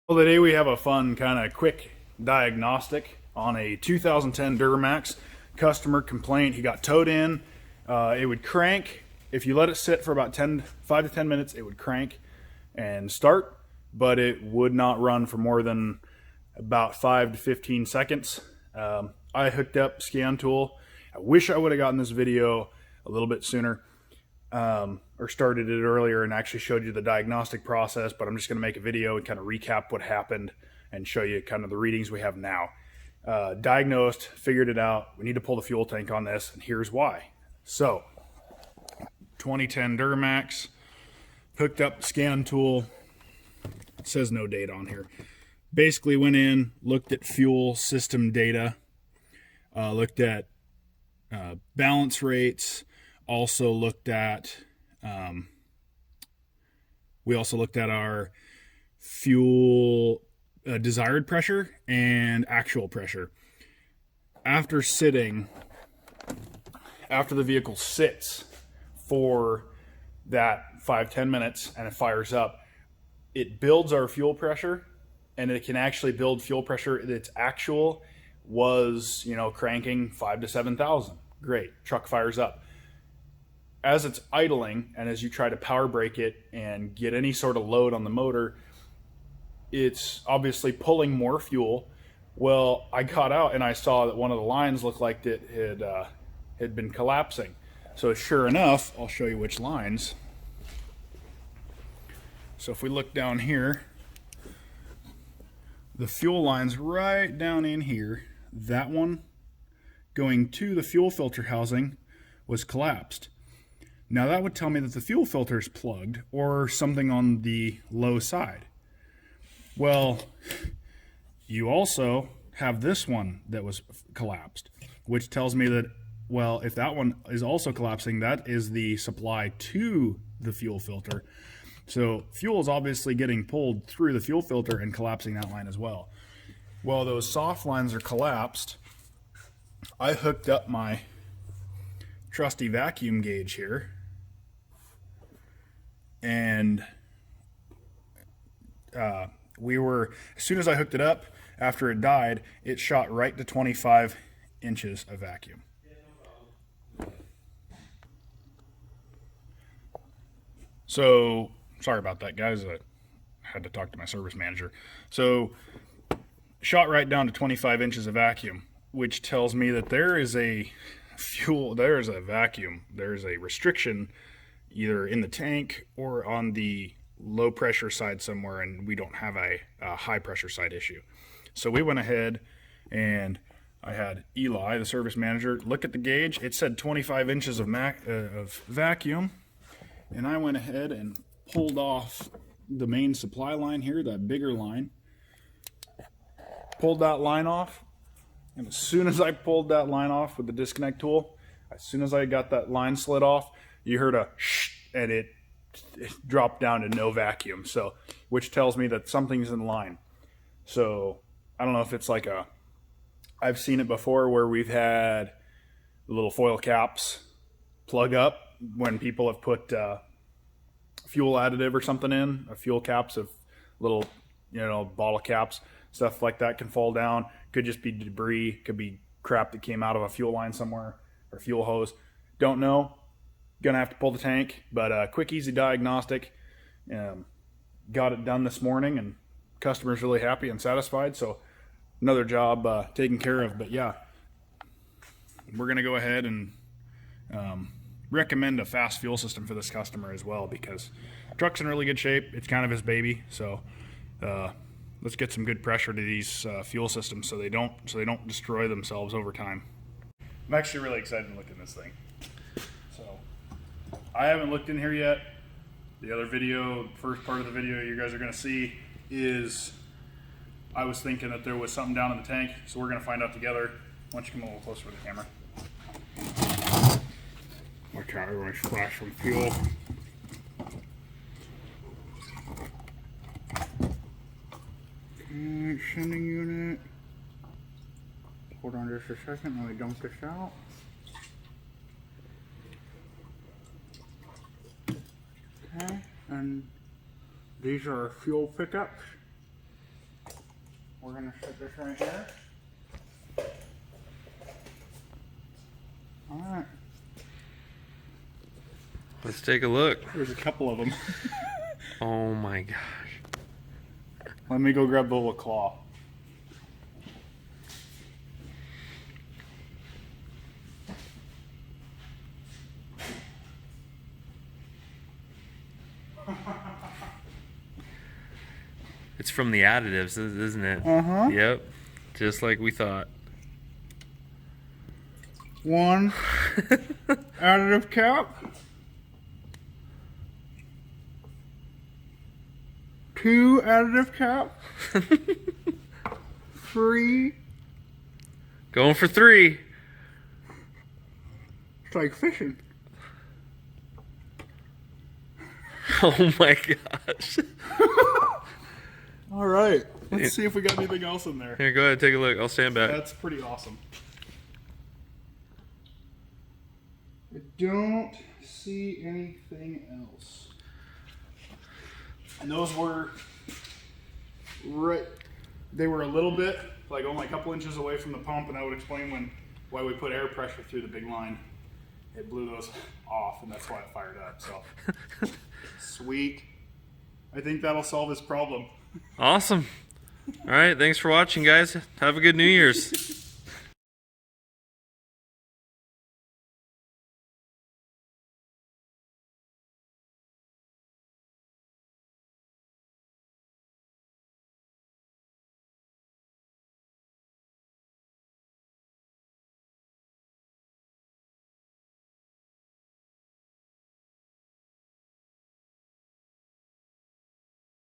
Well, today we have a fun kind of quick diagnostic on a 2010 Duramax. Customer complaint, he got towed in. It would crank. If you let it sit for about 5 to 10 minutes, it would crank and start, but it would not run for more than about 5 to 15 seconds. I hooked up scan tool. I wish I would have gotten this video a little bit sooner. Or started it earlier and actually showed you the diagnostic process, but I'm just going to make a video and kind of recap what happened and show you kind of the readings we have now. Diagnosed, figured it out. We need to pull the fuel tank on this, and here's why. So, 2010 Duramax, hooked up scan tool. It says no date on here. Basically went in, looked at fuel system data, looked at balance rates, also looked at we also looked at our fuel desired pressure and actual pressure. After the vehicle sits for that 5-10 minutes and it fires up, it builds our fuel pressure, and it can actually build fuel pressure that's actual was, cranking 5 to 7,000. Great, truck fires up. As it's idling and as you try to power brake it and get any sort of load on the motor, it's obviously pulling more fuel. Well, I got out and I saw that one of the lines looked like it had been collapsing. So sure enough, I'll show you which lines. So if we look down here, the fuel line's right down in here. That one going to the fuel filter housing was collapsed. Now that would tell me that the fuel filter is plugged or something on the low side. Well, you also have this one that was collapsed, which tells me that, well, if that one is also collapsing, that is the supply to the fuel filter. So fuel is obviously getting pulled through the fuel filter and collapsing that line as well. Well, those soft lines are collapsed. I hooked up my trusty vacuum gauge here, and as soon as I hooked it up, after it died, it shot right to 25 inches of vacuum. So, sorry about that, guys. I had to talk to my service manager. So, shot right down to 25 inches of vacuum, which tells me that there is a vacuum, there's a restriction either in the tank or on the low pressure side somewhere, and we don't have a high pressure side issue. So we went ahead and I had Eli, the service manager, look at the gauge. It said 25 inches of vacuum, and I went ahead and pulled off the main supply line here, that bigger line. Pulled that line off, and as soon as I pulled that line off with the disconnect tool, as soon as I got that line slid off, you heard a shh, and it dropped down to no vacuum. So, which tells me that something's in line. So, I don't know if it's like I've seen it before where we've had the little foil caps plug up when people have put fuel additive or something in, fuel caps of little, bottle caps, stuff like that can fall down. Could just be debris, could be crap that came out of a fuel line somewhere or fuel hose. Don't know. Gonna have to pull the tank, but quick, easy diagnostic. Got it done this morning, and customer's really happy and satisfied. So another job taken care of. But yeah, we're gonna go ahead and recommend a fast fuel system for this customer as well, because the truck's in really good shape. It's kind of his baby. So let's get some good pressure to these fuel systems so they don't destroy themselves over time. I'm actually really excited to look at this thing. So I haven't looked in here yet. The other video, first part of the video you guys are going to see is I was thinking that there was something down in the tank, so we're going to find out together. Why don't you come a little closer with the camera? Watch out, everyone splash some fuel. Sending unit. Hold on just a second, let me dump this out. Okay, and these are fuel pickups. We're gonna set this right here. All right. Let's take a look. There's a couple of them. Oh my gosh. Let me go grab the little claw. It's from the additives, isn't it? Uh-huh. Yep. Just like we thought. One additive cap. 2 additive cap. 3. Going for 3. It's like fishing. Oh my gosh. All right. Let's see if we got anything else in there. Here, go ahead, take a look. I'll stand back. That's pretty awesome. I don't see anything else. And those were right. They were a little bit, like only a couple inches away from the pump, and that would explain why we put air pressure through the big line. It blew those off, and that's why it fired up. So sweet. I think that'll solve this problem. Awesome. All right, thanks for watching, guys. Have a good New Year's.